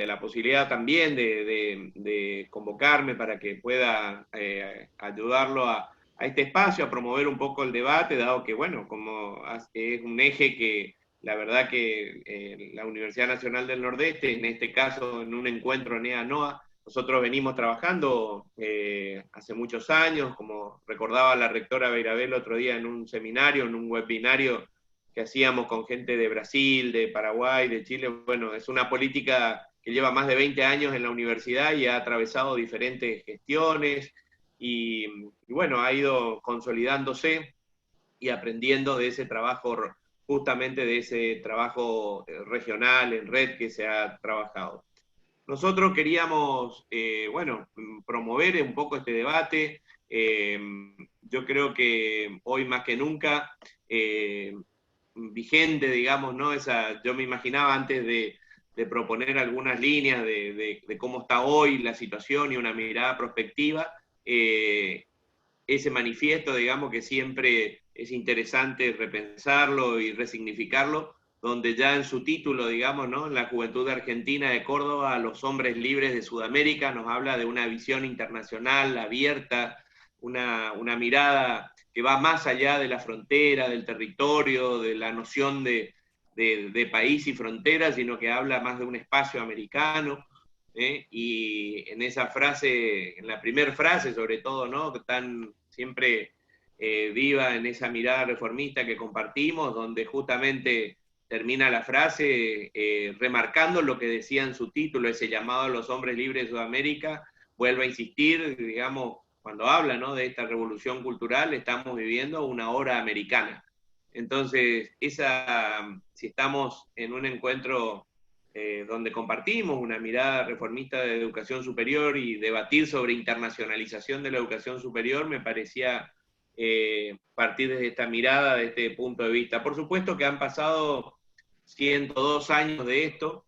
la posibilidad también de convocarme para que pueda ayudarlo a este espacio, a promover un poco el debate, dado que, bueno, como es un eje que la verdad que la Universidad Nacional del Nordeste, en este caso en un encuentro NEA-NOA, nosotros venimos trabajando hace muchos años, como recordaba la rectora Beirabel el otro día en un seminario, en un webinario que hacíamos con gente de Brasil, de Paraguay, de Chile. Bueno, es una política que lleva más de 20 años en la universidad y ha atravesado diferentes gestiones y bueno, ha ido consolidándose y aprendiendo de ese trabajo, justamente de ese trabajo regional en red que se ha trabajado. Nosotros queríamos, bueno, promover un poco este debate. Yo creo que hoy más que nunca, vigente, digamos, ¿no? Yo me imaginaba antes de proponer algunas líneas de cómo está hoy la situación y una mirada prospectiva, ese manifiesto, digamos, que siempre es interesante repensarlo y resignificarlo, donde ya en su título, digamos, ¿no? La Juventud Argentina de Córdoba, los hombres libres de Sudamérica, nos habla de una visión internacional abierta, una mirada que va más allá de la frontera, del territorio, de la noción de país y frontera, sino que habla más de un espacio americano. Y en esa frase, en la primera frase sobre todo, ¿no? Que tan siempre viva en esa mirada reformista que compartimos, donde justamente termina la frase remarcando lo que decía en su título, ese llamado a los hombres libres de Sudamérica, vuelve a insistir, digamos, cuando habla, ¿no? De esta revolución cultural, estamos viviendo una hora americana. Entonces, si estamos en un encuentro donde compartimos una mirada reformista de educación superior y debatir sobre internacionalización de la educación superior, me parecía partir desde esta mirada, de este punto de vista. Por supuesto que han pasado 102 años de esto.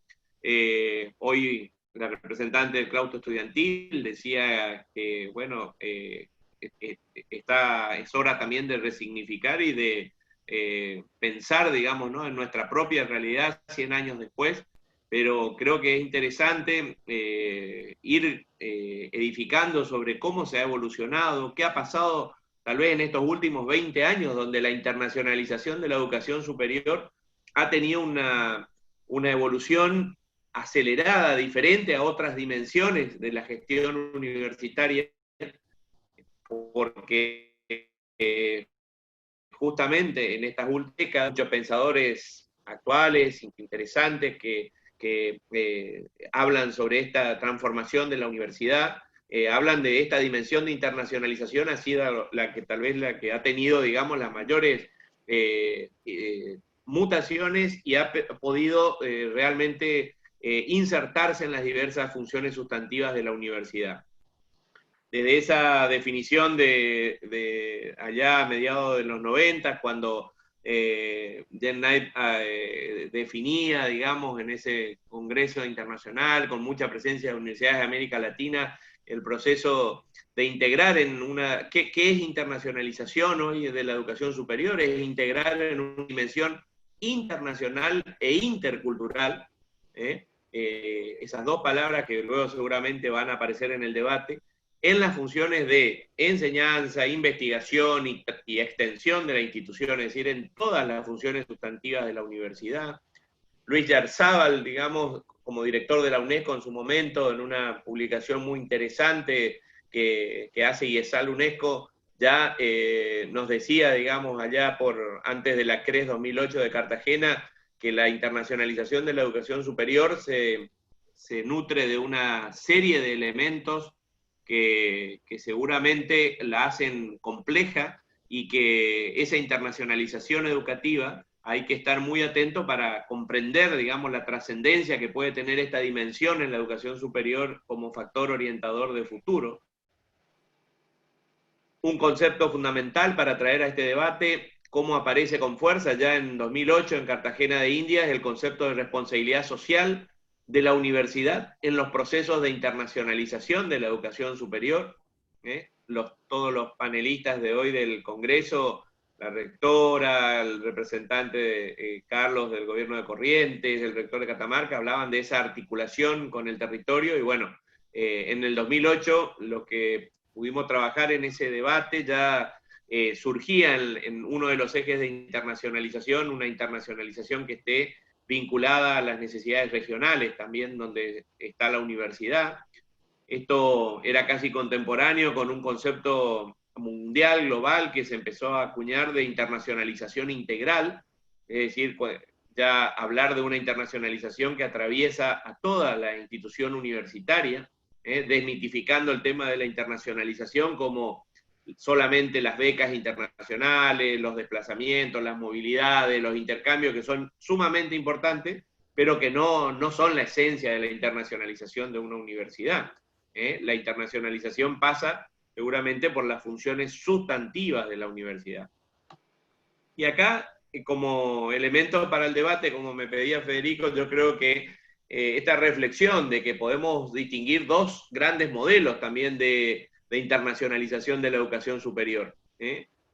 Hoy la representante del claustro estudiantil decía que, bueno, es hora también de resignificar y de pensar, digamos, ¿no? En nuestra propia realidad 100 años después, pero creo que es interesante ir edificando sobre cómo se ha evolucionado, qué ha pasado tal vez en estos últimos 20 años, donde la internacionalización de la educación superior ha tenido una evolución acelerada, diferente a otras dimensiones de la gestión universitaria, porque justamente en estas últimas décadas, muchos pensadores actuales, interesantes, que hablan sobre esta transformación de la universidad, hablan de esta dimensión de internacionalización, ha sido la que tal vez la que ha tenido, digamos, las mayores mutaciones y ha podido realmente insertarse en las diversas funciones sustantivas de la universidad. Desde esa definición de allá a mediados de los 90, cuando Jen Knight definía, digamos, en ese congreso internacional, con mucha presencia de universidades de América Latina, el proceso de integrar en una... ¿Qué es internacionalización hoy de la educación superior? Es integrar en una dimensión internacional e intercultural, esas dos palabras que luego seguramente van a aparecer en el debate, en las funciones de enseñanza, investigación y extensión de la institución, es decir, en todas las funciones sustantivas de la universidad. Luis Yarzábal, digamos, como director de la UNESCO en su momento, en una publicación muy interesante que hace IESAL UNESCO, ya nos decía, digamos, allá antes de la CRES 2008 de Cartagena, que la internacionalización de la educación superior se nutre de una serie de elementos que seguramente la hacen compleja y que esa internacionalización educativa hay que estar muy atento para comprender, digamos, la trascendencia que puede tener esta dimensión en la educación superior como factor orientador de futuro. Un concepto fundamental para traer a este debate, cómo aparece con fuerza ya en 2008 en Cartagena de Indias, el concepto de responsabilidad social de la universidad en los procesos de internacionalización de la educación superior. Todos los panelistas de hoy del Congreso la rectora, el representante Carlos del gobierno de Corrientes, el rector de Catamarca, hablaban de esa articulación con el territorio, y bueno, en el 2008 lo que pudimos trabajar en ese debate ya surgía en uno de los ejes de internacionalización, una internacionalización que esté vinculada a las necesidades regionales, también donde está la universidad. Esto era casi contemporáneo con un concepto mundial, global, que se empezó a acuñar de internacionalización integral, es decir, ya hablar de una internacionalización que atraviesa a toda la institución universitaria, desmitificando el tema de la internacionalización como solamente las becas internacionales, los desplazamientos, las movilidades, los intercambios, que son sumamente importantes, pero que no son la esencia de la internacionalización de una universidad. La internacionalización pasa seguramente por las funciones sustantivas de la universidad. Y acá, como elemento para el debate, como me pedía Federico, yo creo que esta reflexión de que podemos distinguir dos grandes modelos también de internacionalización de la educación superior.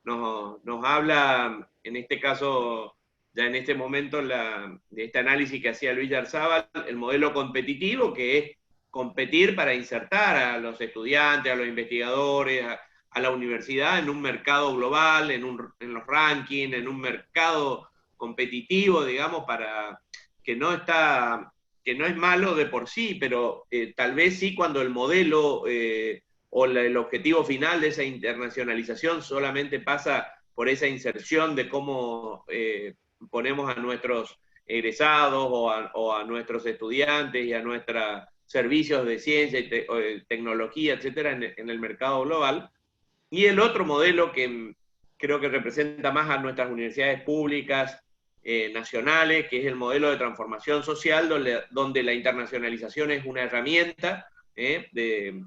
Nos habla, en este caso, ya en este momento, de este análisis que hacía Luis Yarzábal, el modelo competitivo, que es competir para insertar a los estudiantes, a los investigadores, a la universidad en un mercado global, en los rankings, en un mercado competitivo, digamos, para que no es malo de por sí, pero tal vez sí cuando el modelo o el objetivo final de esa internacionalización solamente pasa por esa inserción de cómo ponemos a nuestros egresados o a nuestros estudiantes y a nuestros servicios de ciencia y tecnología, etcétera, en el mercado global. Y el otro modelo que creo que representa más a nuestras universidades públicas nacionales, que es el modelo de transformación social, donde la internacionalización es una herramienta de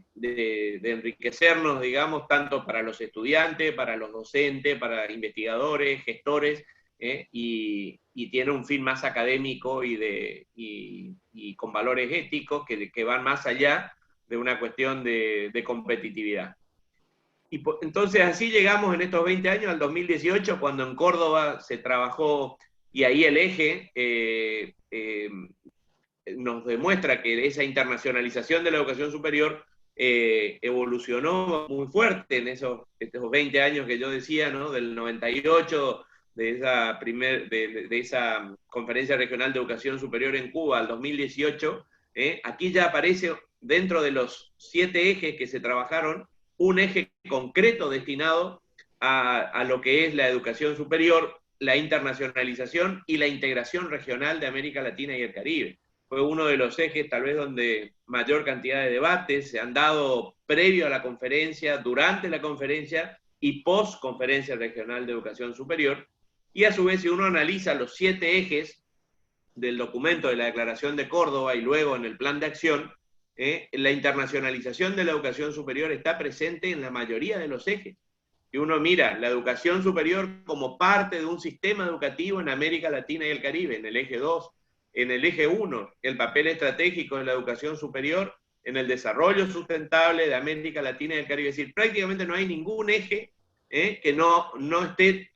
enriquecernos, digamos, tanto para los estudiantes, para los docentes, para investigadores, gestores, y tiene un fin más académico y con valores éticos que van más allá de una cuestión de competitividad. Y entonces así llegamos en estos 20 años al 2018, cuando en Córdoba se trabajó, y ahí el eje nos demuestra que esa internacionalización de la educación superior evolucionó muy fuerte en estos 20 años que yo decía, ¿no? Del 98, de esa Conferencia Regional de Educación Superior en Cuba al 2018, aquí ya aparece dentro de los 7 ejes que se trabajaron, un eje concreto destinado a lo que es la educación superior, la internacionalización y la integración regional de América Latina y el Caribe. Fue uno de los ejes tal vez donde mayor cantidad de debates se han dado previo a la conferencia, durante la conferencia y post conferencia regional de educación superior. Y a su vez, si uno analiza los 7 ejes del documento de la Declaración de Córdoba y luego en el plan de acción, la internacionalización de la educación superior está presente en la mayoría de los ejes. Y uno mira la educación superior como parte de un sistema educativo en América Latina y el Caribe, en el eje 2, en el eje 1, el papel estratégico de la educación superior en el desarrollo sustentable de América Latina y el Caribe. Es decir, prácticamente no hay ningún eje que no esté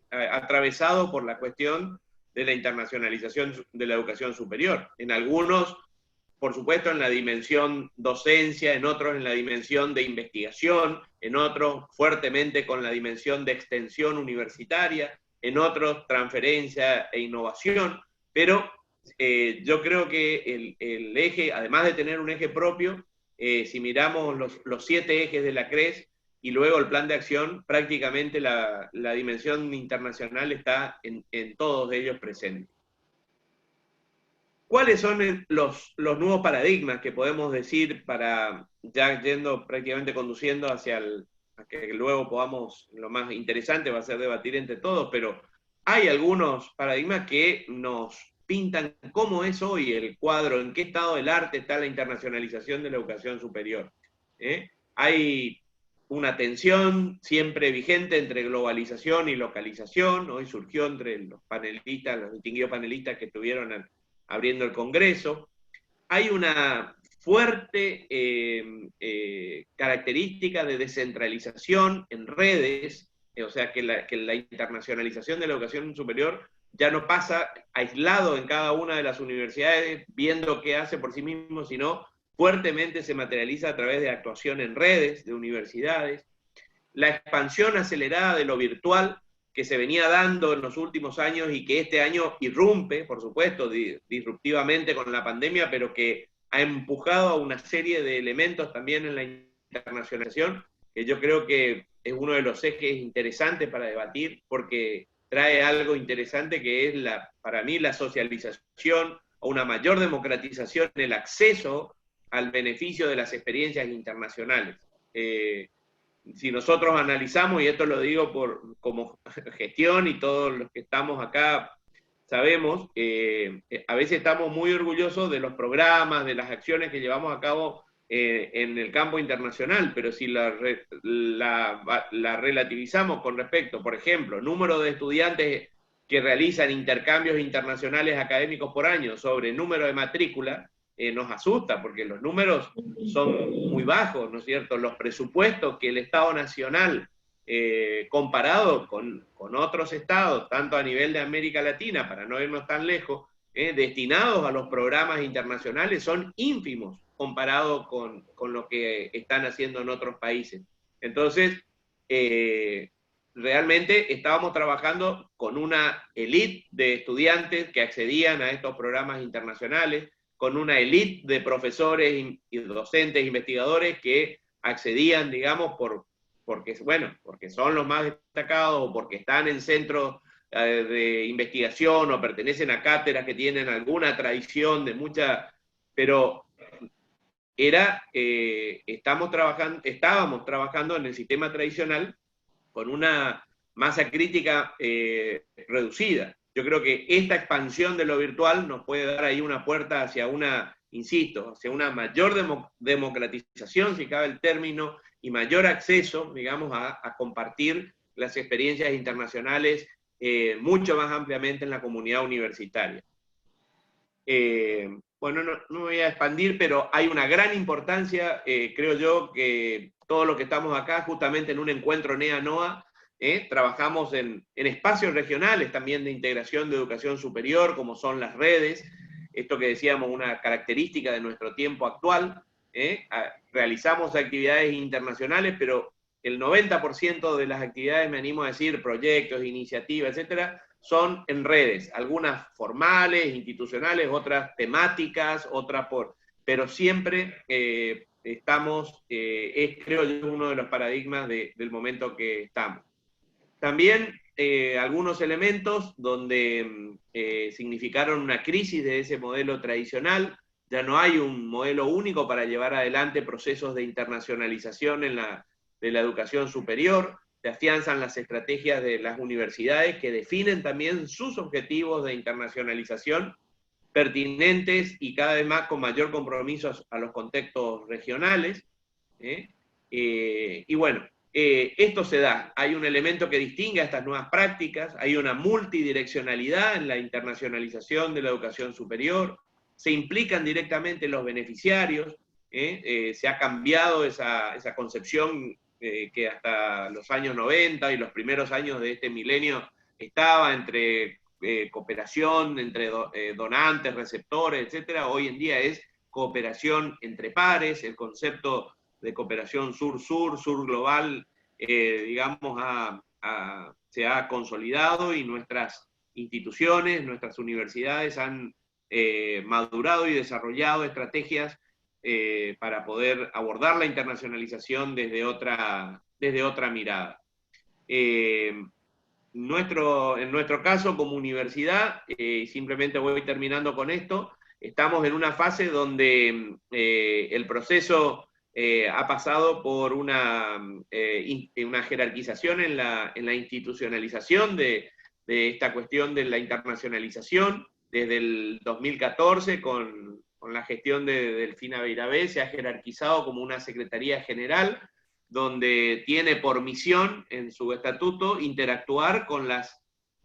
atravesado por la cuestión de la internacionalización de la educación superior. En algunos, por supuesto, en la dimensión docencia, en otros en la dimensión de investigación, en otros fuertemente con la dimensión de extensión universitaria, en otros transferencia e innovación, pero yo creo que el eje, además de tener un eje propio, si miramos los 7 ejes de la CRES y luego el plan de acción, prácticamente la dimensión internacional está en todos ellos presentes. ¿Cuáles son los nuevos paradigmas que podemos decir para, ya yendo prácticamente conduciendo a que luego podamos, lo más interesante va a ser debatir entre todos, pero hay algunos paradigmas que nos pintan cómo es hoy el cuadro, en qué estado del arte está la internacionalización de la educación superior. Hay una tensión siempre vigente entre globalización y localización, hoy surgió entre los panelistas, los distinguidos panelistas que estuvieron abriendo el Congreso. Hay una fuerte característica de descentralización en redes o sea, que la internacionalización de la educación superior ya no pasa aislado en cada una de las universidades, viendo qué hace por sí mismo, sino fuertemente se materializa a través de actuación en redes de universidades. La expansión acelerada de lo virtual que se venía dando en los últimos años y que este año irrumpe, por supuesto, disruptivamente con la pandemia, pero que ha empujado a una serie de elementos también en la internacionalización, que yo creo que es uno de los ejes interesantes para debatir, porque trae algo interesante que es, para mí, la socialización o una mayor democratización en el acceso al beneficio de las experiencias internacionales. Si nosotros analizamos, y esto lo digo como gestión y todos los que estamos acá sabemos, a veces estamos muy orgullosos de los programas, de las acciones que llevamos a cabo en el campo internacional, pero si la relativizamos con respecto, por ejemplo, número de estudiantes que realizan intercambios internacionales académicos por año sobre número de matrícula, nos asusta, porque los números son muy bajos, ¿no es cierto? Los presupuestos que el Estado Nacional, comparado con otros estados, tanto a nivel de América Latina, para no irnos tan lejos, destinados a los programas internacionales, son ínfimos comparados con lo que están haciendo en otros países. Entonces, realmente estábamos trabajando con una élite de estudiantes que accedían a estos programas internacionales, con una élite de profesores y docentes, investigadores que accedían, digamos, porque son los más destacados o porque están en centros de investigación o pertenecen a cátedras que tienen alguna tradición de mucha, pero estábamos trabajando en el sistema tradicional con una masa crítica reducida. Yo creo que esta expansión de lo virtual nos puede dar ahí una puerta hacia hacia una mayor democratización, si cabe el término, y mayor acceso, digamos, a compartir las experiencias internacionales mucho más ampliamente en la comunidad universitaria. Bueno, no me voy a expandir, pero hay una gran importancia, creo yo, que todos los que estamos acá, justamente en un encuentro NEA-NOA, trabajamos en espacios regionales también de integración de educación superior, como son las redes, esto que decíamos, una característica de nuestro tiempo actual. Realizamos actividades internacionales, pero el 90% de las actividades, me animo a decir, proyectos, iniciativas, etcétera, son en redes, algunas formales, institucionales, otras temáticas, pero siempre estamos, creo yo, uno de los paradigmas del momento que estamos. También algunos elementos donde significaron una crisis de ese modelo tradicional. Ya no hay un modelo único para llevar adelante procesos de internacionalización de la educación superior. Se afianzan las estrategias de las universidades que definen también sus objetivos de internacionalización pertinentes y cada vez más con mayor compromiso a los contextos regionales. Y bueno, esto se da. Hay un elemento que distingue a estas nuevas prácticas, hay una multidireccionalidad en la internacionalización de la educación superior, se implican directamente los beneficiarios, se ha cambiado esa concepción que hasta los años 90 y los primeros años de este milenio estaba entre cooperación, entre donantes, receptores, etcétera. Hoy en día es cooperación entre pares, el concepto de cooperación sur-sur, sur-global, digamos, se ha consolidado y nuestras instituciones, nuestras universidades han madurado y desarrollado estrategias para poder abordar la internacionalización desde otra mirada. En nuestro caso, como universidad, simplemente voy terminando con esto, estamos en una fase donde el proceso ha pasado por una jerarquización en la institucionalización de esta cuestión de la internacionalización. Desde el 2014, con la gestión de Delfina Beirabé, se ha jerarquizado como una Secretaría General, donde tiene por misión en su estatuto interactuar con las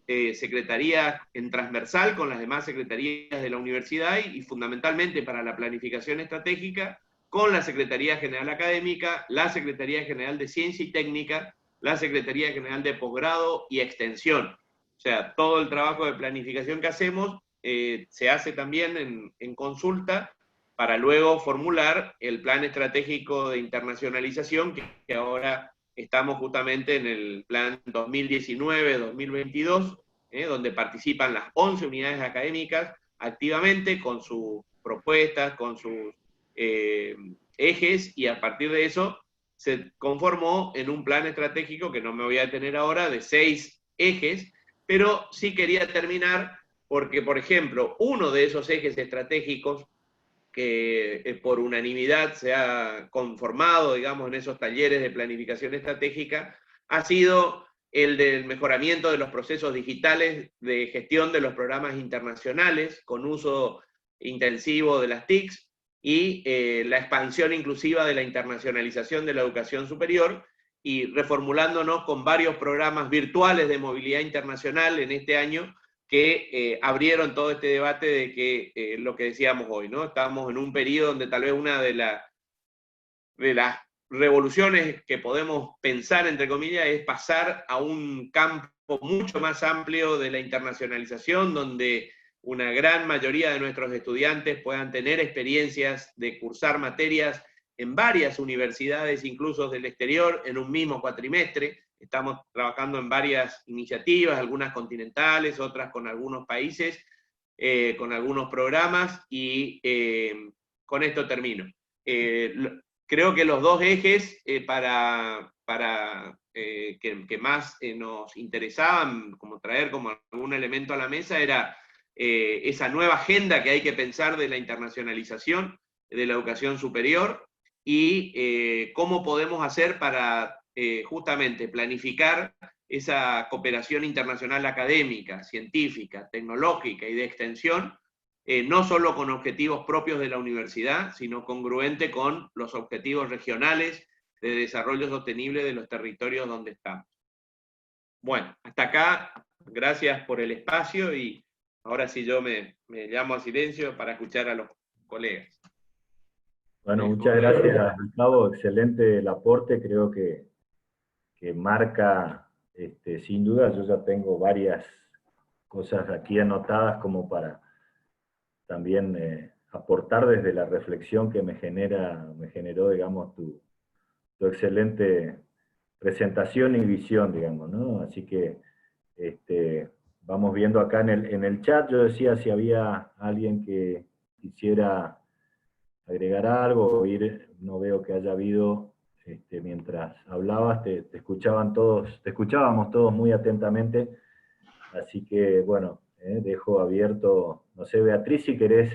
secretarías en transversal, con las demás secretarías de la universidad y fundamentalmente para la planificación estratégica, con la Secretaría General Académica, la Secretaría General de Ciencia y Técnica, la Secretaría General de Posgrado y Extensión. O sea, todo el trabajo de planificación que hacemos se hace también en consulta para luego formular el plan estratégico de internacionalización que ahora estamos justamente en el plan 2019-2022, donde participan las 11 unidades académicas activamente con sus propuestas, con sus ejes, y a partir de eso se conformó en un plan estratégico, que no me voy a detener ahora, de 6 ejes, pero sí quería terminar porque, por ejemplo, uno de esos ejes estratégicos que por unanimidad se ha conformado, digamos, en esos talleres de planificación estratégica, ha sido el del mejoramiento de los procesos digitales de gestión de los programas internacionales con uso intensivo de las TICs y la expansión inclusiva de la internacionalización de la educación superior, y reformulándonos con varios programas virtuales de movilidad internacional en este año que abrieron todo este debate de que lo que decíamos hoy, ¿no? Estamos en un periodo donde tal vez una de las revoluciones que podemos pensar, entre comillas, es pasar a un campo mucho más amplio de la internacionalización, donde una gran mayoría de nuestros estudiantes puedan tener experiencias de cursar materias en varias universidades, incluso del exterior, en un mismo cuatrimestre. Estamos trabajando en varias iniciativas, algunas continentales, otras con algunos países, con algunos programas, y con esto termino. Creo que los dos ejes que más nos interesaban como traer como algún elemento a la mesa era esa nueva agenda que hay que pensar de la internacionalización de la educación superior, y cómo podemos hacer para justamente planificar esa cooperación internacional académica, científica, tecnológica y de extensión, no solo con objetivos propios de la universidad, sino congruente con los objetivos regionales de desarrollo sostenible de los territorios donde estamos. Bueno, hasta acá, gracias por el espacio, y ahora sí yo me llamo a silencio para escuchar a los colegas. Bueno, muchas gracias, Gustavo. Excelente el aporte. Creo que marca, sin duda, yo ya tengo varias cosas aquí anotadas como para también aportar desde la reflexión que me generó, digamos, tu excelente presentación y visión, digamos, ¿no? Así que vamos viendo acá en el chat. Yo decía si había alguien que quisiera agregar algo o ir, no veo que haya habido, mientras hablabas, te escuchábamos todos muy atentamente, así que bueno, dejo abierto, no sé, Beatriz, si querés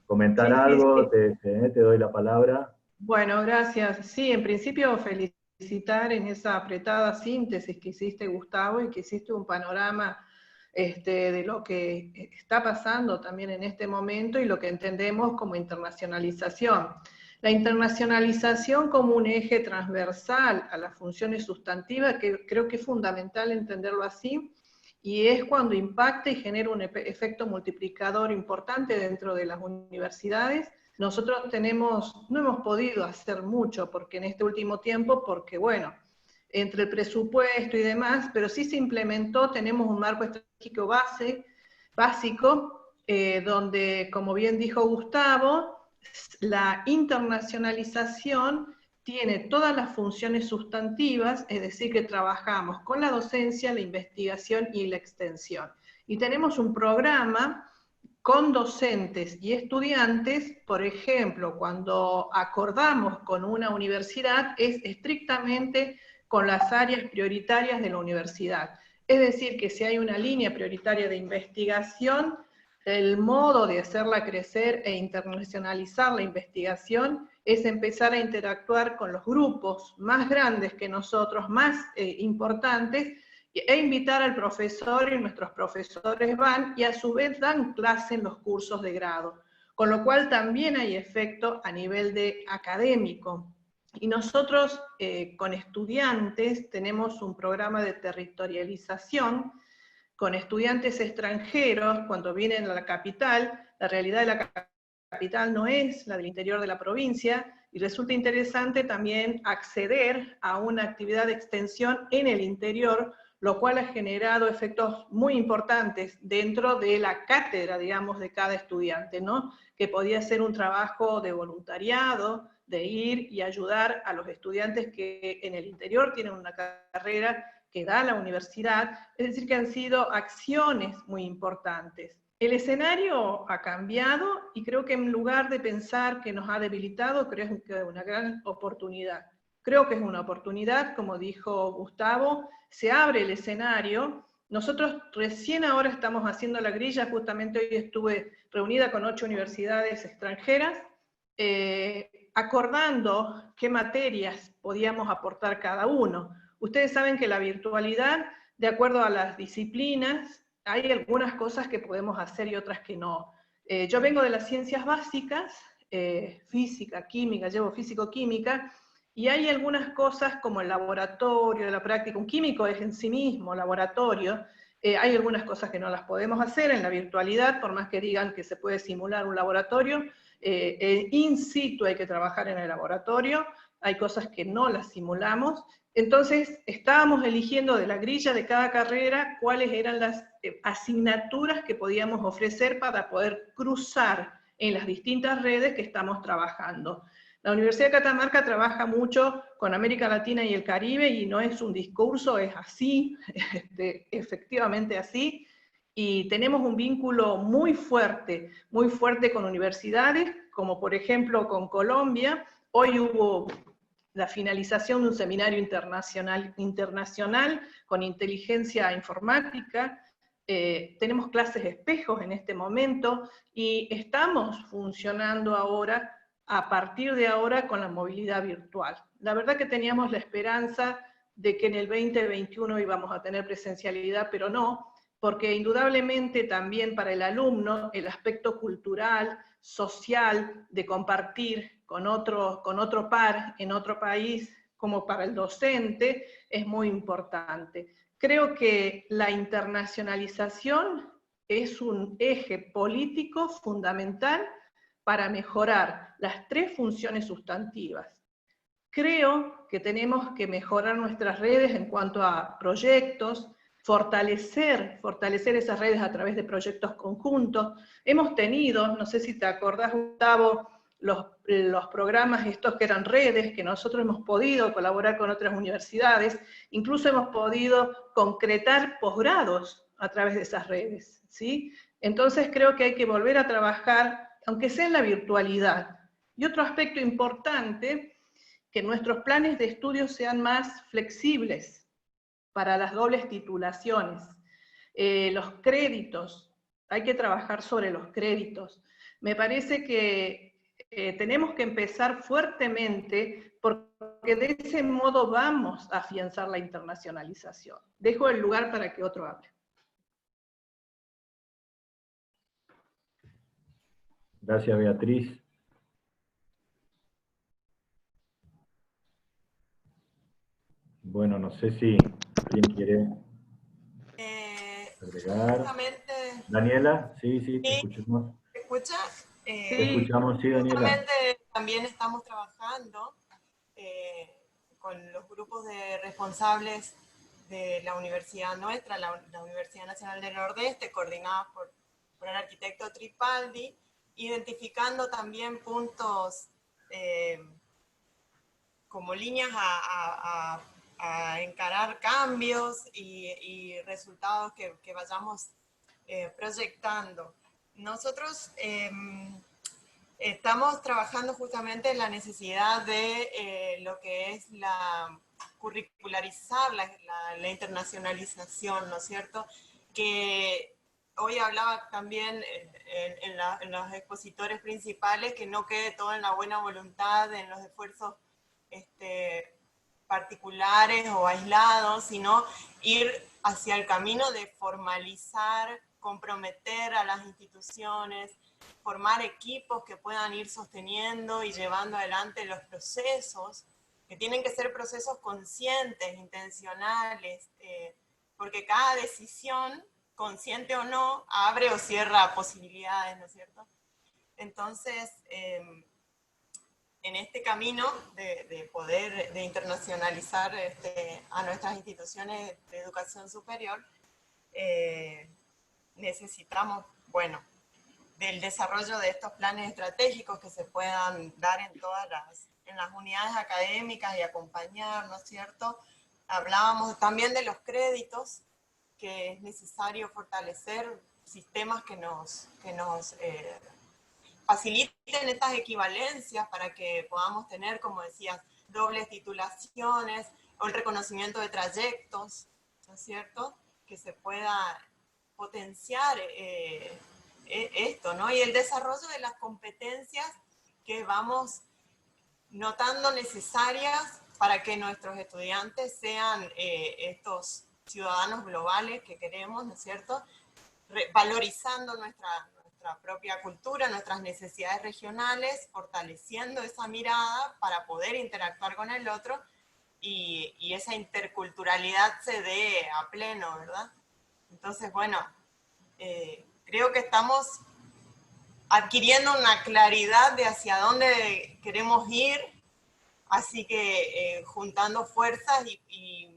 comentar algo, sí. Te doy la palabra. Bueno, gracias. Sí, en principio felicitar en esa apretada síntesis que hiciste, Gustavo, y que hiciste un panorama de lo que está pasando también en este momento y lo que entendemos como internacionalización. La internacionalización como un eje transversal a las funciones sustantivas, que creo que es fundamental entenderlo así, y es cuando impacta y genera un efecto multiplicador importante dentro de las universidades. Nosotros no hemos podido hacer mucho porque en este último tiempo, porque bueno, entre el presupuesto y demás, pero sí se implementó, tenemos un marco estratégico básico, donde, como bien dijo Gustavo, la internacionalización tiene todas las funciones sustantivas, es decir, que trabajamos con la docencia, la investigación y la extensión. Y tenemos un programa con docentes y estudiantes. Por ejemplo, cuando acordamos con una universidad, es estrictamente con las áreas prioritarias de la universidad. Es decir, que si hay una línea prioritaria de investigación, el modo de hacerla crecer e internacionalizar la investigación es empezar a interactuar con los grupos más grandes que nosotros, más importantes, e invitar al profesor, y nuestros profesores van y a su vez dan clase en los cursos de grado, con lo cual también hay efecto a nivel de académico. Y nosotros con estudiantes tenemos un programa de territorialización con estudiantes extranjeros. Cuando vienen a la capital, la realidad de la capital no es, la del interior de la provincia, y resulta interesante también acceder a una actividad de extensión en el interior, lo cual ha generado efectos muy importantes dentro de la cátedra, digamos, de cada estudiante, ¿no? Que podía ser un trabajo de voluntariado, de ir y ayudar a los estudiantes que en el interior tienen una carrera que da la universidad, es decir, que han sido acciones muy importantes. El escenario ha cambiado y creo que en lugar de pensar que nos ha debilitado, creo que es una gran oportunidad. Creo que es una oportunidad, como dijo Gustavo, se abre el escenario. Nosotros recién ahora estamos haciendo la grilla, justamente hoy estuve reunida con 8 universidades extranjeras, acordando qué materias podíamos aportar cada uno. Ustedes saben que la virtualidad, de acuerdo a las disciplinas, hay algunas cosas que podemos hacer y otras que no. Yo vengo de las ciencias básicas, física, química, llevo físico-química, y hay algunas cosas como el laboratorio, la práctica, un químico es en sí mismo laboratorio, hay algunas cosas que no las podemos hacer en la virtualidad, por más que digan que se puede simular un laboratorio, in situ hay que trabajar en el laboratorio, hay cosas que no las simulamos. Entonces estábamos eligiendo de la grilla de cada carrera cuáles eran las asignaturas que podíamos ofrecer para poder cruzar en las distintas redes que estamos trabajando. La Universidad de Catamarca trabaja mucho con América Latina y el Caribe, y no es un discurso, es así, efectivamente así, y tenemos un vínculo muy fuerte con universidades, como por ejemplo con Colombia. Hoy hubo la finalización de un seminario internacional con inteligencia informática, tenemos clases espejos en este momento, y estamos funcionando ahora, a partir de ahora, con la movilidad virtual. La verdad que teníamos la esperanza de que en el 2021 íbamos a tener presencialidad, pero no, porque indudablemente también para el alumno el aspecto cultural, social, de compartir con otro par en otro país, como para el docente, es muy importante. Creo que la internacionalización es un eje político fundamental para mejorar las 3 funciones sustantivas. Creo que tenemos que mejorar nuestras redes en cuanto a proyectos, fortalecer esas redes a través de proyectos conjuntos. Hemos tenido, no sé si te acordás, Gustavo, los programas estos que eran redes, que nosotros hemos podido colaborar con otras universidades, incluso hemos podido concretar posgrados a través de esas redes, ¿sí? Entonces creo que hay que volver a trabajar, aunque sea en la virtualidad. Y otro aspecto importante, que nuestros planes de estudio sean más flexibles para las dobles titulaciones. Los créditos, hay que trabajar sobre los créditos. Me parece que tenemos que empezar fuertemente, porque de ese modo vamos a afianzar la internacionalización. Dejo el lugar para que otro hable. Gracias, Beatriz. Bueno, no sé si alguien quiere agregar. Justamente, Daniela, sí, te sí, escuchamos. ¿te escucha? Te escuchamos, sí, Daniela. Justamente también estamos trabajando con los grupos de responsables de la universidad nuestra, la Universidad Nacional del Nordeste, coordinada por el arquitecto Tripaldi, identificando también puntos como líneas a encarar cambios y resultados que vayamos proyectando. Nosotros estamos trabajando justamente en la necesidad de lo que es curricularizar la internacionalización, ¿no es cierto? Que hoy hablaba también en los expositores principales, que no quede todo en la buena voluntad, en los esfuerzos particulares o aislados, sino ir hacia el camino de formalizar, comprometer a las instituciones, formar equipos que puedan ir sosteniendo y llevando adelante los procesos, que tienen que ser procesos conscientes, intencionales, porque cada decisión, consciente o no, abre o cierra posibilidades, ¿no es cierto? Entonces, en este camino de poder internacionalizar a nuestras instituciones de educación superior, necesitamos, bueno, del desarrollo de estos planes estratégicos que se puedan dar en todas las unidades académicas y acompañar, ¿no es cierto? Hablábamos también de los créditos, que es necesario fortalecer sistemas que nos faciliten estas equivalencias para que podamos tener, como decías, dobles titulaciones o el reconocimiento de trayectos, ¿no es cierto? Que se pueda potenciar esto, ¿no? Y el desarrollo de las competencias que vamos notando necesarias para que nuestros estudiantes sean estos ciudadanos globales que queremos, ¿no es cierto? Valorizando nuestra propia cultura, nuestras necesidades regionales, fortaleciendo esa mirada para poder interactuar con el otro y esa interculturalidad se dé a pleno, ¿verdad? Entonces, bueno, creo que estamos adquiriendo una claridad de hacia dónde queremos ir, así que juntando fuerzas y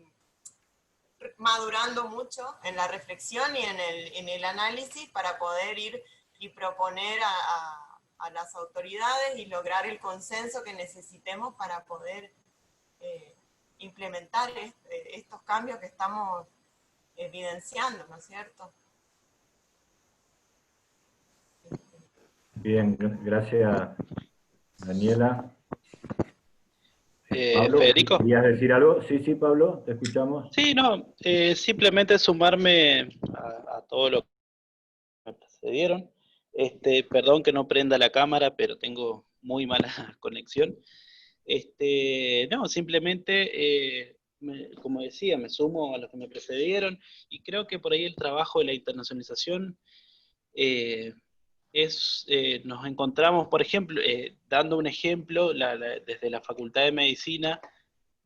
madurando mucho en la reflexión y en el análisis para poder ir y proponer a las autoridades y lograr el consenso que necesitemos para poder implementar estos cambios que estamos evidenciando, ¿no es cierto? Bien, gracias, Daniela. Pablo, Federico. ¿querías decir algo? Sí, sí, Pablo, te escuchamos. Sí, no, simplemente sumarme a todo lo que me precedieron. Perdón que no prenda la cámara, pero tengo muy mala conexión. No, simplemente, como decía, me sumo a los que me precedieron y creo que por ahí el trabajo de la internacionalización nos encontramos, por ejemplo, dando un ejemplo, desde la Facultad de Medicina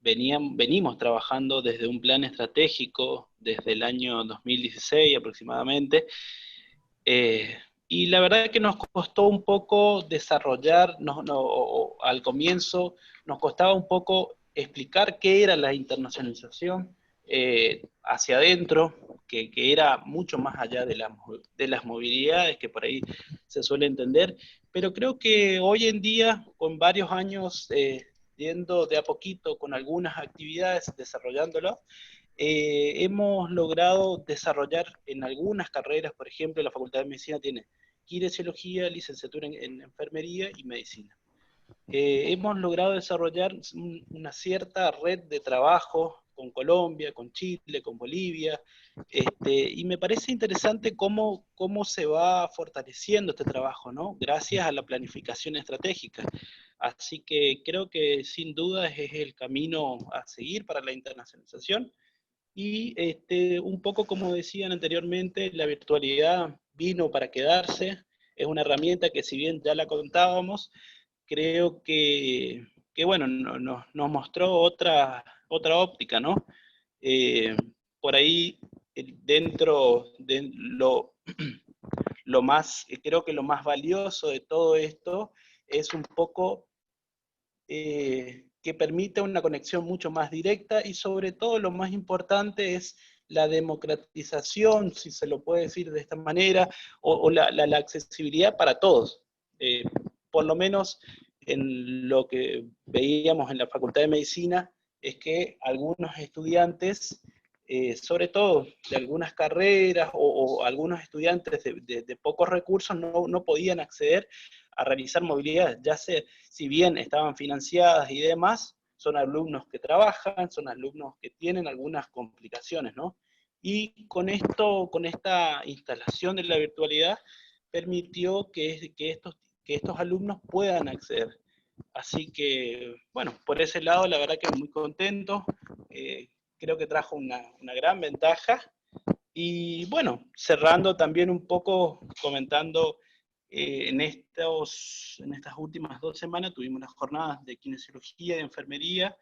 venimos trabajando desde un plan estratégico desde el año 2016 aproximadamente, y la verdad es que nos costó un poco desarrollar, al comienzo nos costaba un poco explicar qué era la internacionalización hacia adentro, que era mucho más allá de las movilidades que por ahí se suele entender, pero creo que hoy en día, con varios años yendo de a poquito con algunas actividades, desarrollándolo, hemos logrado desarrollar en algunas carreras, por ejemplo, la Facultad de Medicina tiene kinesiología, licenciatura en enfermería y medicina. Hemos logrado desarrollar una cierta red de trabajo con Colombia, con Chile, con Bolivia, y me parece interesante cómo se va fortaleciendo este trabajo, ¿no? Gracias a la planificación estratégica. Así que creo que sin duda es el camino a seguir para la internacionalización. Y un poco como decían anteriormente, la virtualidad vino para quedarse, es una herramienta que si bien ya la contábamos, creo que bueno, nos mostró otra óptica, ¿no? Por ahí, dentro de lo más, creo que lo más valioso de todo esto es un poco que permite una conexión mucho más directa y sobre todo lo más importante es la democratización, si se lo puede decir de esta manera, o la accesibilidad para todos. Por lo menos en lo que veíamos en la Facultad de Medicina, es que algunos estudiantes, sobre todo de algunas carreras o algunos estudiantes de pocos recursos no podían acceder a realizar movilidad, ya sea, si bien estaban financiadas y demás, son alumnos que trabajan, son alumnos que tienen algunas complicaciones, ¿no? Y con esta instalación de la virtualidad, permitió que estos alumnos puedan acceder. Así que, bueno, por ese lado, la verdad que muy contento. Creo que trajo una gran ventaja. Y bueno, cerrando también un poco, comentando, en estas últimas 2 semanas tuvimos las jornadas de kinesiología y de enfermería,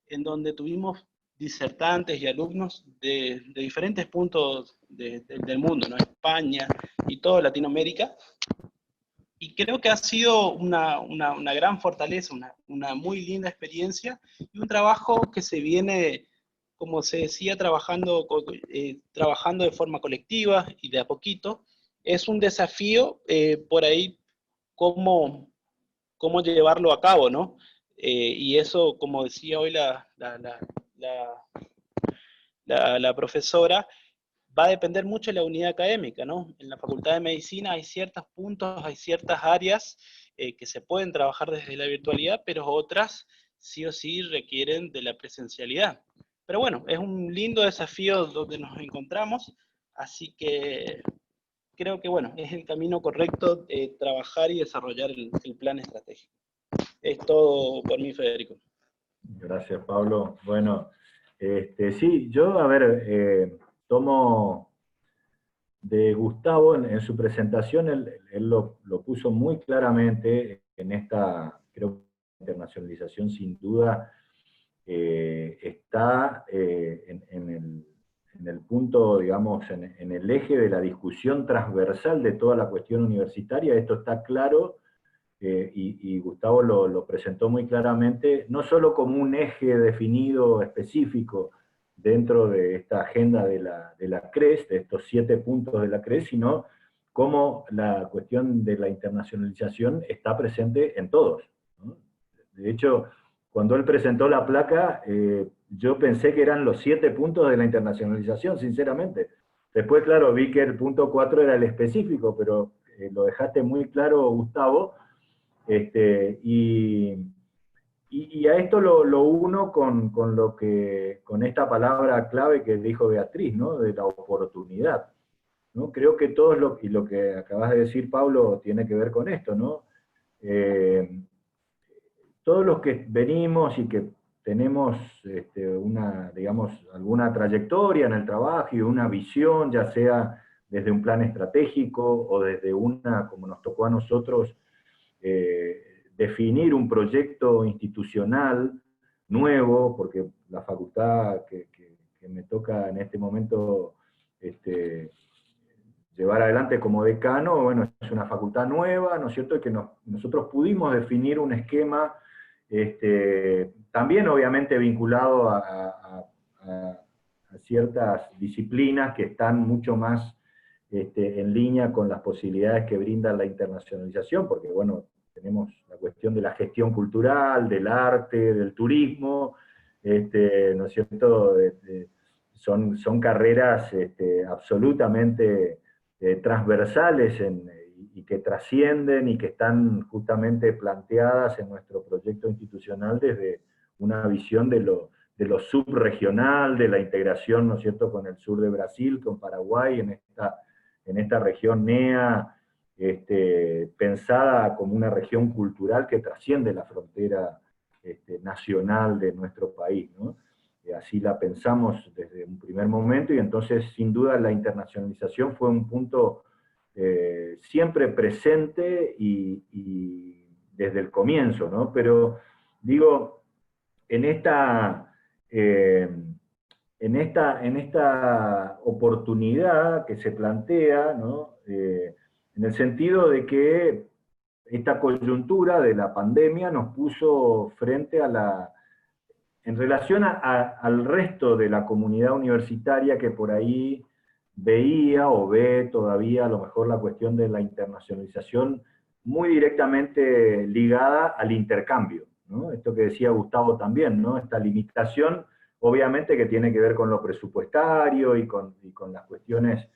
en donde tuvimos disertantes y alumnos de diferentes puntos del mundo, ¿no? España y toda Latinoamérica, Y creo que ha sido una gran fortaleza, una muy linda experiencia, y un trabajo que se viene, como se decía, trabajando de forma colectiva y de a poquito. Es un desafío por ahí cómo llevarlo a cabo, ¿no? Y eso, como decía hoy la profesora, va a depender mucho de la unidad académica, ¿no? En la Facultad de Medicina hay ciertos puntos, hay ciertas áreas que se pueden trabajar desde la virtualidad, pero otras sí o sí requieren de la presencialidad. Pero bueno, es un lindo desafío donde nos encontramos, así que creo que bueno, es el camino correcto trabajar y desarrollar el plan estratégico. Es todo por mí, Federico. Gracias, Pablo. Bueno, sí, yo, a ver, tomo de Gustavo en su presentación, él lo puso muy claramente en esta, creo que la internacionalización sin duda está en el punto, digamos, en el eje de la discusión transversal de toda la cuestión universitaria. Esto está claro, y Gustavo lo presentó muy claramente, no solo como un eje definido específico dentro de esta agenda de la CRES, de estos 7 puntos de la CRES, sino cómo la cuestión de la internacionalización está presente en todos, ¿no? De hecho, cuando él presentó la placa, yo pensé que eran los 7 puntos de la internacionalización, sinceramente. Después, claro, vi que el punto 4 era el específico, pero lo dejaste muy claro, Gustavo. Y a esto lo uno con esta palabra clave que dijo Beatriz, ¿no? De la oportunidad, ¿no? Creo que y lo que acabas de decir, Pablo, tiene que ver con esto, ¿no? Todos los que venimos y que tenemos digamos, alguna trayectoria en el trabajo y una visión, ya sea desde un plan estratégico o desde como nos tocó a nosotros, definir un proyecto institucional nuevo, porque la facultad que me toca en este momento llevar adelante como decano, bueno, es una facultad nueva, ¿no es cierto?, que nosotros pudimos definir un esquema, también obviamente vinculado a ciertas disciplinas que están mucho más en línea con las posibilidades que brinda la internacionalización, porque bueno, tenemos la cuestión de la gestión cultural, del arte, del turismo, ¿no es cierto?, son carreras absolutamente transversales y que trascienden y que están justamente planteadas en nuestro proyecto institucional desde una visión de lo subregional, de la integración, ¿no es cierto?, con el sur de Brasil, con Paraguay, en esta región NEA, pensada como una región cultural que trasciende la frontera nacional de nuestro país, ¿no? Así la pensamos desde un primer momento, y entonces sin duda la internacionalización fue un punto siempre presente y desde el comienzo, ¿no? Pero digo, en esta oportunidad que se plantea, ¿no? En el sentido de que esta coyuntura de la pandemia nos puso frente en relación al resto de la comunidad universitaria que por ahí veía o ve todavía a lo mejor la cuestión de la internacionalización muy directamente ligada al intercambio, ¿no? Esto que decía Gustavo también, ¿no? Esta limitación, obviamente que tiene que ver con lo presupuestario y con las cuestiones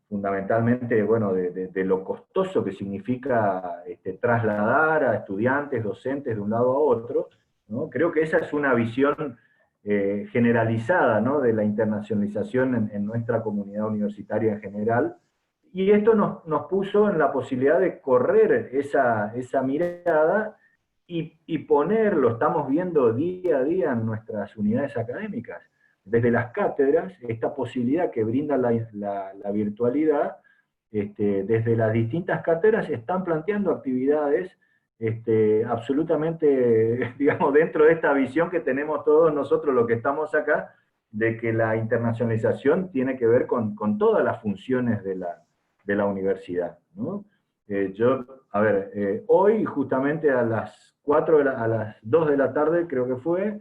fundamentalmente, bueno, de lo costoso que significa trasladar a estudiantes, docentes de un lado a otro, ¿no? Creo que esa es una visión generalizada, ¿no?, de la internacionalización en nuestra comunidad universitaria en general, y esto nos puso en la posibilidad de correr esa mirada y poner, lo estamos viendo día a día en nuestras unidades académicas, desde las cátedras, esta posibilidad que brinda la virtualidad, desde las distintas cátedras están planteando actividades absolutamente, digamos, dentro de esta visión que tenemos todos nosotros, los que estamos acá, de que la internacionalización tiene que ver con todas las funciones de la universidad, ¿no? Hoy justamente a las 2 de la tarde creo que fue,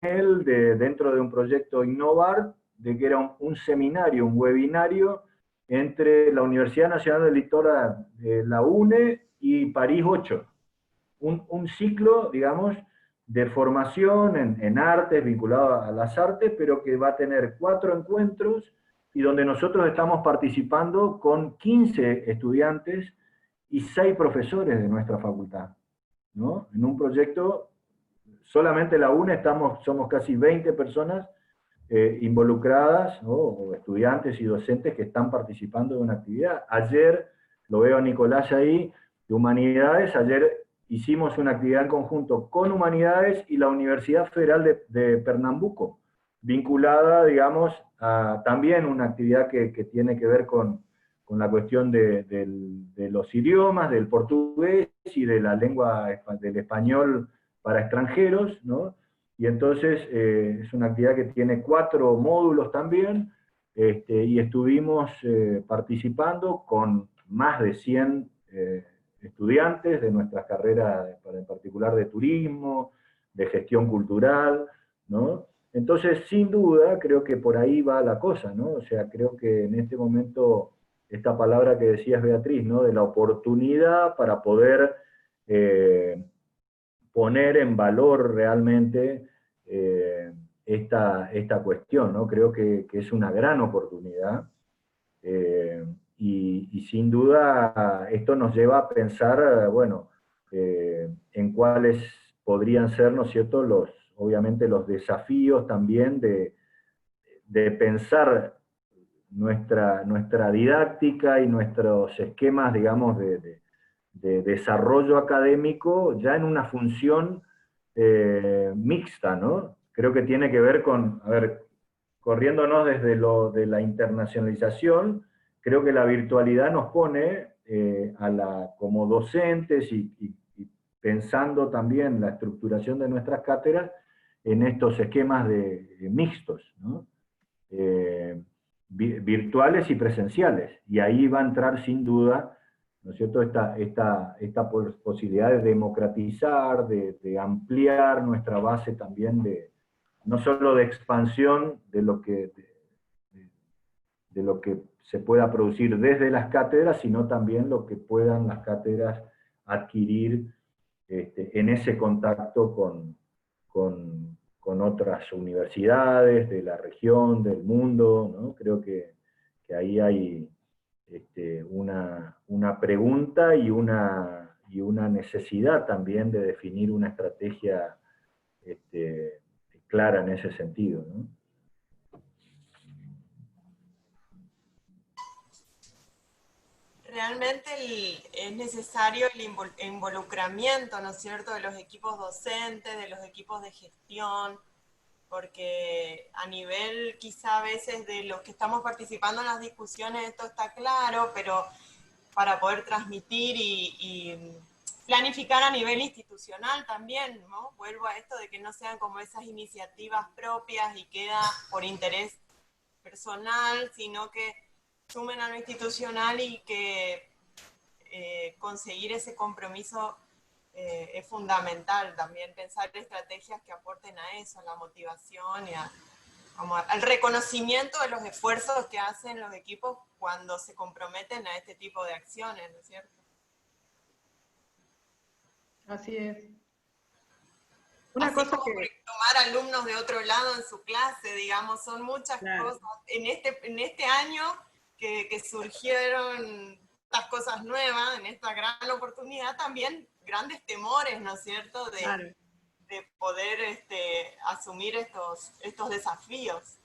dentro de un proyecto Innovar, de que era un seminario, un webinario entre la Universidad Nacional del Litoral, la UNE y París 8. Un ciclo, digamos, de formación en artes, vinculado a las artes, pero que va a tener 4 encuentros y donde nosotros estamos participando con 15 estudiantes y 6 profesores de nuestra facultad, ¿no? En un proyecto, solamente la UNE somos casi 20 personas involucradas, ¿no? O estudiantes y docentes que están participando de una actividad. Ayer, lo veo a Nicolás ahí, de Humanidades, ayer hicimos una actividad en conjunto con Humanidades y la Universidad Federal de Pernambuco, vinculada, digamos, a también una actividad que tiene que ver con la cuestión de los idiomas, del portugués y de la lengua del español para extranjeros, ¿no? Y entonces es una actividad que tiene 4 módulos también, y estuvimos participando con más de 100 estudiantes de nuestras carreras, en particular de turismo, de gestión cultural, ¿no? Entonces, sin duda, creo que por ahí va la cosa, ¿no? O sea, creo que en este momento, esta palabra que decías, Beatriz, ¿no? De la oportunidad para poder poner en valor realmente esta cuestión, ¿no? Creo que es una gran oportunidad, y sin duda esto nos lleva a pensar, bueno, en cuáles podrían ser, ¿no es cierto?, obviamente los desafíos también de pensar nuestra didáctica y nuestros esquemas, digamos, de desarrollo académico ya en una función mixta, ¿no? Creo que tiene que ver con, corriéndonos desde lo de la internacionalización, creo que la virtualidad nos pone como docentes y pensando también la estructuración de nuestras cátedras en estos esquemas mixtos, ¿no? Virtuales y presenciales. Y ahí va a entrar sin duda, ¿no es cierto?, esta posibilidad de democratizar, de ampliar nuestra base también no solo de expansión de lo que se pueda producir desde las cátedras, sino también lo que puedan las cátedras adquirir en ese contacto con otras universidades de la región, del mundo, ¿no? Creo que ahí hay una pregunta y una necesidad también de definir una estrategia clara en ese sentido, ¿no? Realmente es necesario el involucramiento, ¿no es cierto?, de los equipos docentes, de los equipos de gestión, porque a nivel quizá a veces de los que estamos participando en las discusiones esto está claro, pero para poder transmitir y planificar a nivel institucional también, ¿no? Vuelvo a esto de que no sean como esas iniciativas propias y queda por interés personal, sino que sumen a lo institucional y que conseguir ese compromiso es fundamental. También pensar estrategias que aporten a eso, a la motivación y al reconocimiento de los esfuerzos que hacen los equipos cuando se comprometen a este tipo de acciones, ¿no es cierto? Así es. Una cosa que tomar alumnos de otro lado en su clase, digamos, son muchas cosas. En este año que surgieron estas cosas nuevas, en esta gran oportunidad, también grandes temores, ¿no es cierto?, de poder asumir estos desafíos.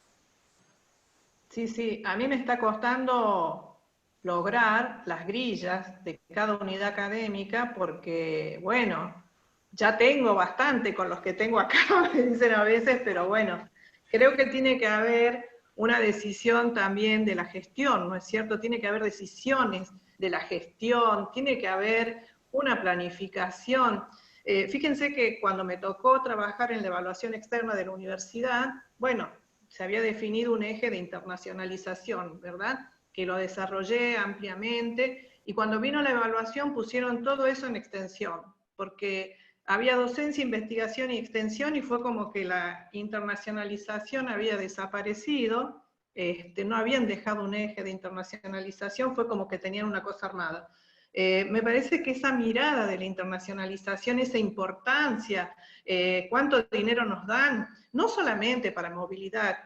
Sí, sí, a mí me está costando lograr las grillas de cada unidad académica porque, bueno, ya tengo bastante con los que tengo acá, me dicen a veces, pero bueno, creo que tiene que haber una decisión también de la gestión, ¿no es cierto? Tiene que haber decisiones de la gestión, tiene que haber una planificación. Fíjense que cuando me tocó trabajar en la evaluación externa de la universidad, bueno, se había definido un eje de internacionalización, ¿verdad? que lo desarrollé ampliamente, y cuando vino la evaluación pusieron todo eso en extensión, porque había docencia, investigación y extensión, y fue como que la internacionalización había desaparecido, no habían dejado un eje de internacionalización, fue como que tenían una cosa armada. Me parece que esa mirada de la internacionalización, esa importancia, cuánto dinero nos dan, no solamente para movilidad,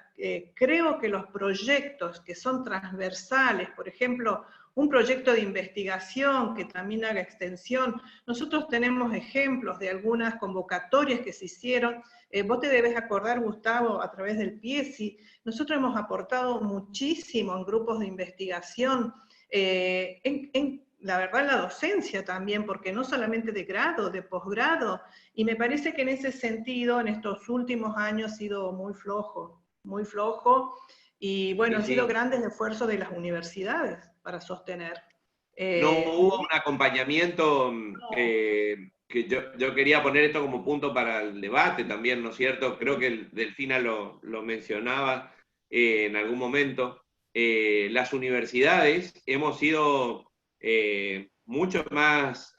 creo que los proyectos que son transversales, por ejemplo, un proyecto de investigación que también haga extensión. Nosotros tenemos ejemplos de algunas convocatorias que se hicieron. Vos te debes acordar, Gustavo, a través del PIESI, nosotros hemos aportado muchísimo en grupos de investigación, la verdad, la docencia también, porque no solamente de grado, de posgrado, y me parece que en ese sentido, en estos últimos años, ha sido muy flojo, y bueno, han sido grandes esfuerzos de las universidades para sostener. No hubo un acompañamiento, que yo quería poner esto como punto para el debate también, ¿no es cierto? Creo que Delfina lo mencionaba en algún momento. Las universidades hemos sido mucho más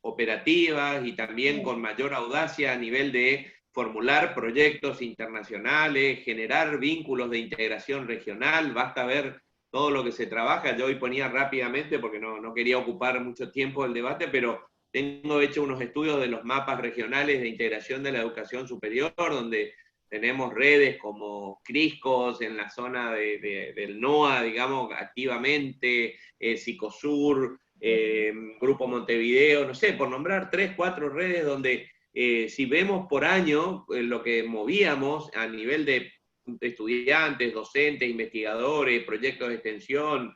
operativas y también con mayor audacia a nivel de formular proyectos internacionales, generar vínculos de integración regional. Basta ver todo lo que se trabaja. Yo hoy ponía rápidamente, porque no quería ocupar mucho tiempo el debate, pero tengo hecho unos estudios de los mapas regionales de integración de la educación superior, donde tenemos redes como Criscos en la zona del NOA, digamos, activamente, Psicosur, Grupo Montevideo, no sé, por nombrar 3, 4 redes donde si vemos por año lo que movíamos a nivel de estudiantes, docentes, investigadores, proyectos de extensión,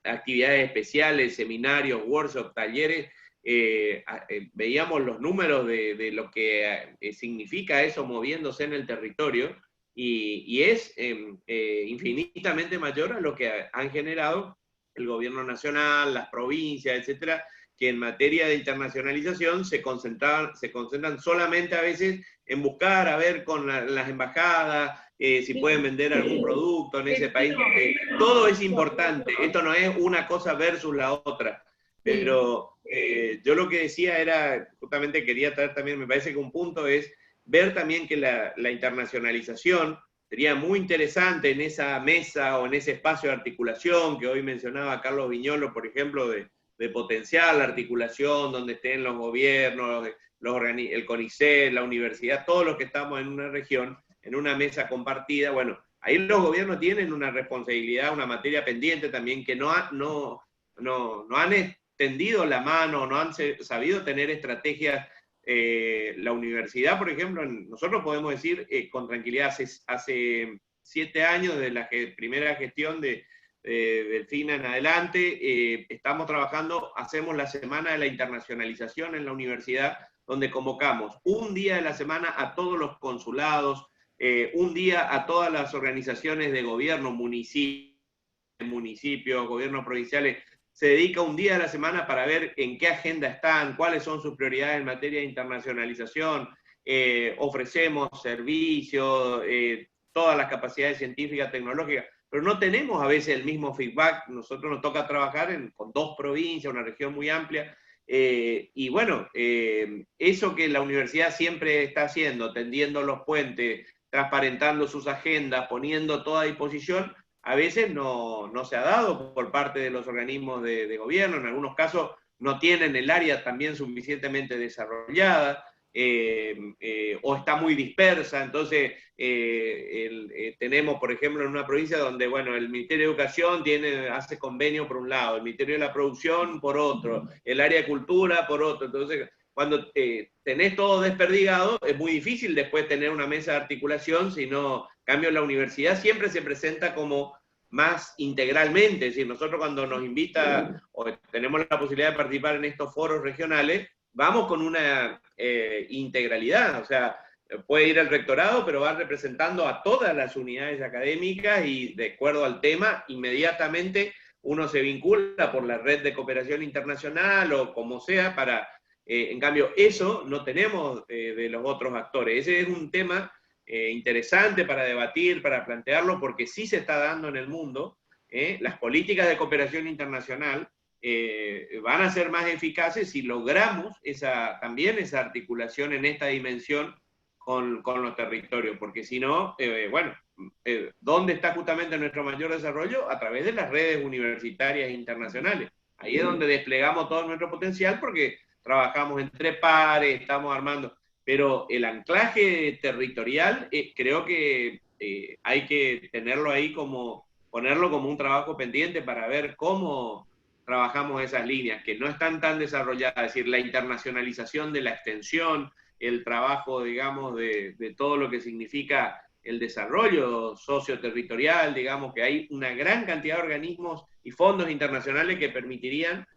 actividades especiales, seminarios, workshops, talleres, veíamos los números de lo que significa eso moviéndose en el territorio, y es infinitamente mayor a lo que han generado el gobierno nacional, las provincias, etcétera, que en materia de internacionalización se concentran solamente a veces en buscar a ver con las embajadas si pueden vender algún producto en ese país. Todo es importante, esto no es una cosa versus la otra, pero yo lo que decía era, justamente quería traer también, me parece que un punto es ver también que la internacionalización sería muy interesante en esa mesa o en ese espacio de articulación que hoy mencionaba Carlos Viñolo, por ejemplo, de potenciar la articulación, donde estén los gobiernos, el CONICET, la universidad, todos los que estamos en una región, en una mesa compartida. Bueno, ahí los gobiernos tienen una responsabilidad, una materia pendiente también, que no han extendido la mano, no han sabido tener estrategias. La universidad, por ejemplo, nosotros podemos decir con tranquilidad, hace 7 años de la primera gestión de Delfina en adelante, estamos trabajando, hacemos la Semana de la Internacionalización en la universidad, donde convocamos un día de la semana a todos los consulados, un día a todas las organizaciones de gobierno, municipios, gobiernos provinciales. Se dedica un día de la semana para ver en qué agenda están, cuáles son sus prioridades en materia de internacionalización, ofrecemos servicios, todas las capacidades científicas, tecnológicas, pero no tenemos a veces el mismo feedback. Nosotros nos toca trabajar con 2 provincias, una región muy amplia, y bueno, eso que la universidad siempre está haciendo, tendiendo los puentes, transparentando sus agendas, poniendo todo a disposición, a veces no se ha dado por parte de los organismos de gobierno. En algunos casos no tienen el área también suficientemente desarrollada, o está muy dispersa. Entonces tenemos, por ejemplo, en una provincia donde, bueno, el Ministerio de Educación hace convenio por un lado, el Ministerio de la Producción por otro, el área de Cultura por otro. Entonces, cuando tenés todo desperdigado, es muy difícil después tener una mesa de articulación, sino, en cambio, la universidad siempre se presenta como más integralmente. Es decir, nosotros cuando nos invita o tenemos la posibilidad de participar en estos foros regionales, vamos con una integralidad. O sea, puede ir al rectorado, pero va representando a todas las unidades académicas, y de acuerdo al tema, inmediatamente uno se vincula por la red de cooperación internacional o como sea para... en cambio, eso no tenemos de los otros actores. Ese es un tema interesante para debatir, para plantearlo, porque sí se está dando en el mundo, las políticas de cooperación internacional van a ser más eficaces si logramos también esa articulación en esta dimensión con los territorios, porque si no, ¿dónde está justamente nuestro mayor desarrollo? A través de las redes universitarias internacionales. Ahí es donde desplegamos todo nuestro potencial, porque trabajamos entre pares, estamos armando, pero el anclaje territorial creo que hay que tenerlo ahí ponerlo como un trabajo pendiente para ver cómo trabajamos esas líneas, que no están tan desarrolladas, es decir, la internacionalización de la extensión, el trabajo, digamos, de todo lo que significa el desarrollo socioterritorial, digamos, que hay una gran cantidad de organismos y fondos internacionales que permitirían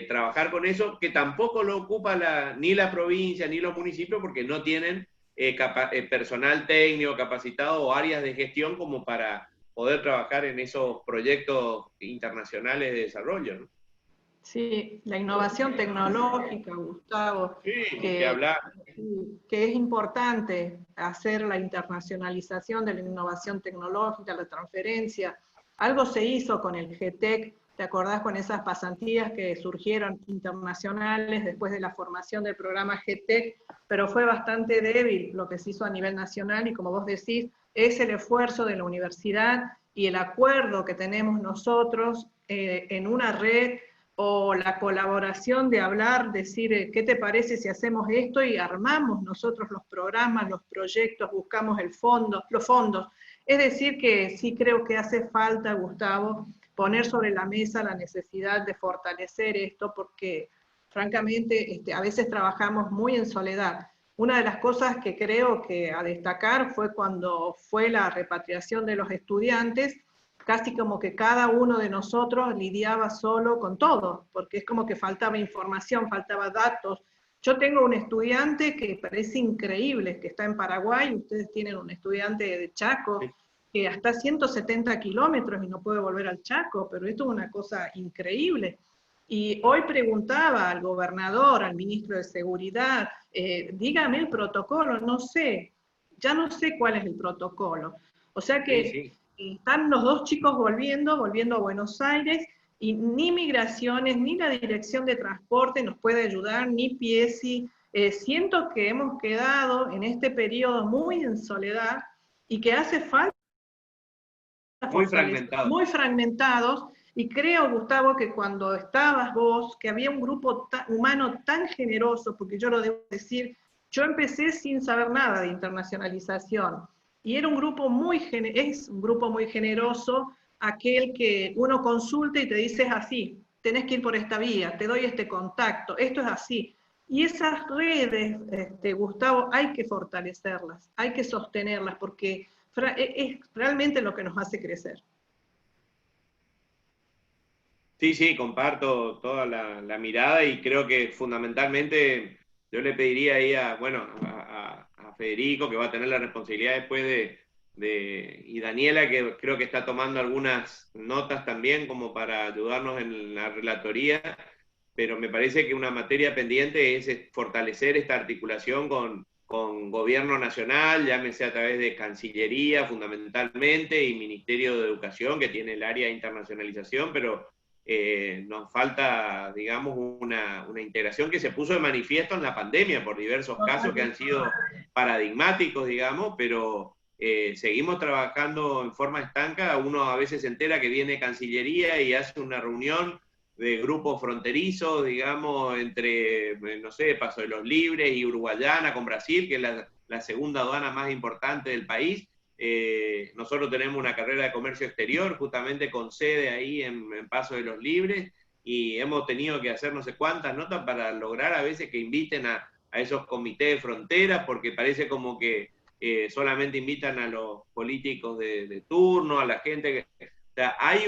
trabajar con eso, que tampoco lo ocupa ni la provincia ni los municipios, porque no tienen personal técnico capacitado o áreas de gestión como para poder trabajar en esos proyectos internacionales de desarrollo, ¿no? Sí, la innovación tecnológica, Gustavo, Sí, que hablar. Que es importante hacer la internacionalización de la innovación tecnológica, la transferencia. Algo se hizo con el GTEC, ¿te acordás con esas pasantías que surgieron internacionales después de la formación del programa GTEC? Pero fue bastante débil lo que se hizo a nivel nacional y como vos decís, es el esfuerzo de la universidad y el acuerdo que tenemos nosotros en una red, o la colaboración de hablar, decir, ¿qué te parece si hacemos esto? Y armamos nosotros los programas, los proyectos, buscamos los fondos. Es decir que sí creo que hace falta, Gustavo, poner sobre la mesa la necesidad de fortalecer esto, porque francamente a veces trabajamos muy en soledad. Una de las cosas que creo que a destacar fue cuando fue la repatriación de los estudiantes, casi como que cada uno de nosotros lidiaba solo con todo, porque es como que faltaba información, faltaba datos. Yo tengo un estudiante que parece increíble, que está en Paraguay, ustedes tienen un estudiante de Chaco, que hasta 170 kilómetros y no puede volver al Chaco, pero esto es una cosa increíble. Y hoy preguntaba al gobernador, al ministro de Seguridad, dígame el protocolo, no sé, ya no sé cuál es el protocolo. O sea que... Sí. Están los dos chicos volviendo a Buenos Aires, y ni Migraciones, ni la Dirección de Transporte nos puede ayudar, ni Piesi. Siento que hemos quedado en este periodo muy en soledad, y que hace falta muy fragmentados, y creo, Gustavo, que cuando estabas vos, que había un grupo humano tan generoso, porque yo lo debo decir, yo empecé sin saber nada de internacionalización, y era un grupo es un grupo muy generoso, aquel que uno consulta y te dice es así, tenés que ir por esta vía, te doy este contacto, esto es así. Y esas redes, Gustavo, hay que fortalecerlas, hay que sostenerlas, porque es realmente lo que nos hace crecer. Sí, comparto toda la mirada, y creo que fundamentalmente yo le pediría ahí a Federico, que va a tener la responsabilidad después y Daniela, que creo que está tomando algunas notas también como para ayudarnos en la relatoría, pero me parece que una materia pendiente es fortalecer esta articulación con gobierno nacional, llámese a través de Cancillería fundamentalmente y Ministerio de Educación, que tiene el área de internacionalización, pero nos falta, digamos, una integración que se puso de manifiesto en la pandemia por diversos casos que han sido paradigmáticos, digamos, pero seguimos trabajando en forma estanca. Uno a veces se entera que viene Cancillería y hace una reunión de grupos fronterizos, digamos, entre, no sé, Paso de los Libres y Uruguayana con Brasil, que es la segunda aduana más importante del país. Nosotros tenemos una carrera de comercio exterior, justamente con sede ahí en Paso de los Libres, y hemos tenido que hacer no sé cuántas notas para lograr a veces que inviten a esos comités de fronteras, porque parece como que solamente invitan a los políticos de turno, a la gente que... O sea, hay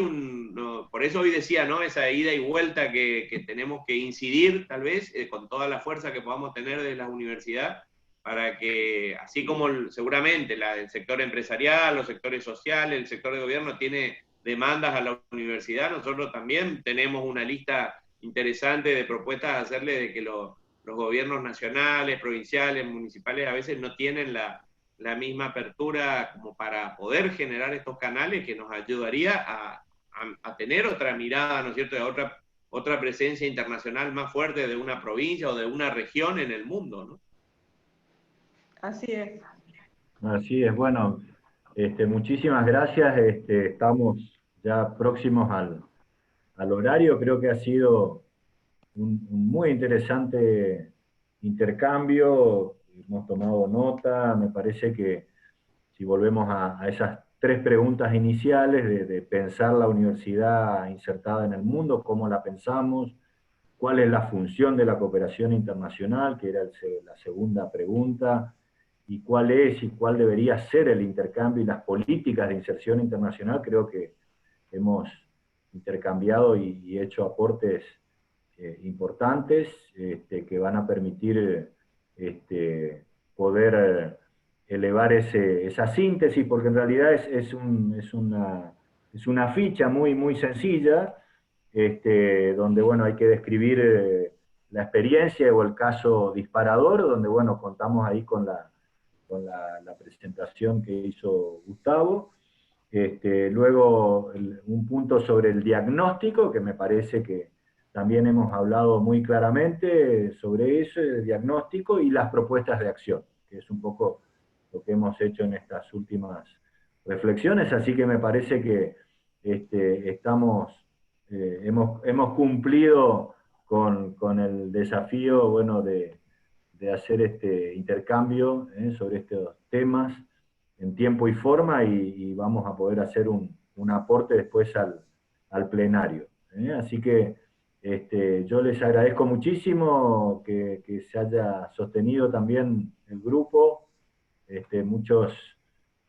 por eso hoy decía, ¿no? Esa ida y vuelta que tenemos que incidir, tal vez, con toda la fuerza que podamos tener de la universidad, para que, así como seguramente el sector empresarial, los sectores sociales, el sector de gobierno tiene demandas a la universidad, nosotros también tenemos una lista interesante de propuestas a hacerle, de que los gobiernos nacionales, provinciales, municipales, a veces no tienen la misma apertura como para poder generar estos canales que nos ayudaría a a tener otra mirada, ¿no es cierto?, de otra presencia internacional más fuerte de una provincia o de una región en el mundo, ¿no? Así es. Así es, bueno, muchísimas gracias, estamos ya próximos al horario, creo que ha sido un muy interesante intercambio, hemos tomado nota, me parece que si volvemos a esas 3 preguntas iniciales de pensar la universidad insertada en el mundo, cómo la pensamos, cuál es la función de la cooperación internacional, que era la segunda pregunta, y cuál es y cuál debería ser el intercambio y las políticas de inserción internacional, creo que hemos intercambiado y hecho aportes importantes que van a permitir poder elevar esa síntesis, porque en realidad es una ficha muy, muy sencilla, donde bueno, hay que describir la experiencia o el caso disparador, donde bueno, contamos ahí con la presentación que hizo Gustavo. Luego un punto sobre el diagnóstico, que me parece que también hemos hablado muy claramente sobre eso, el diagnóstico y las propuestas de acción, que es un poco lo que hemos hecho en estas últimas reflexiones, así que me parece que hemos cumplido con el desafío, bueno, de hacer este intercambio sobre estos temas en tiempo y forma, y vamos a poder hacer un aporte después al plenario. Así que yo les agradezco muchísimo que se haya sostenido también el grupo, muchos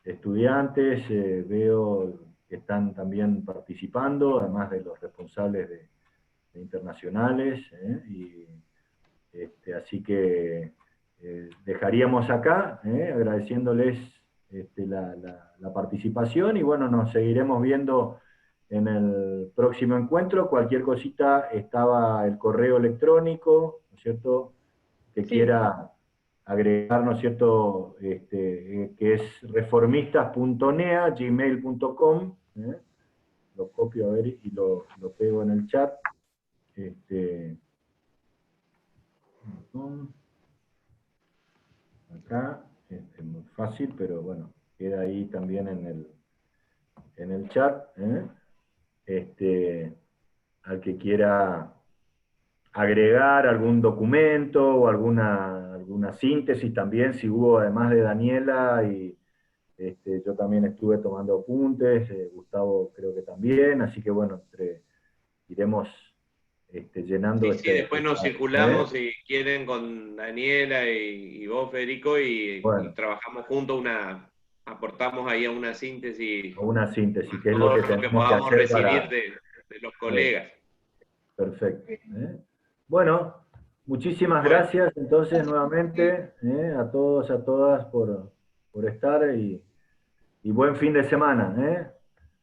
estudiantes veo que están también participando, además de los responsables de internacionales, así que dejaríamos acá, agradeciéndoles la participación, y bueno, nos seguiremos viendo en el próximo encuentro. Cualquier cosita, estaba el correo electrónico, ¿no es cierto?, que Sí. quiera agregar, ¿no es cierto?, que es reformistas.nea@gmail.com, lo copio a ver y lo pego en el chat. Acá, es muy fácil, pero bueno, queda ahí también en el chat, al que quiera agregar algún documento o alguna síntesis también, si hubo, además de Daniela, y yo también estuve tomando apuntes, Gustavo creo que también, así que bueno, iremos llenando Sí, después nos circulamos, si quieren, con Daniela y vos, Federico, bueno, y trabajamos juntos, aportamos ahí a una síntesis, que es lo todo que lo que tenemos que podamos hacer recibir de los colegas. Perfecto. Bueno, muchísimas gracias entonces nuevamente a todos, a todas por estar, y buen fin de semana.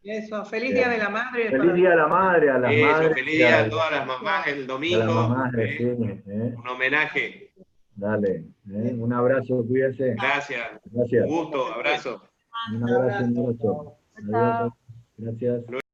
Eso, feliz Día de la Madre. Feliz Día de la Madre, a las Eso, madres. feliz día a todas las mamás el A las domingo. mamás, sí, Un homenaje. Dale, un abrazo, cuídense. Gracias. Gracias. Un gusto, abrazo. Un abrazo, un abrazo. Adiós. Gracias.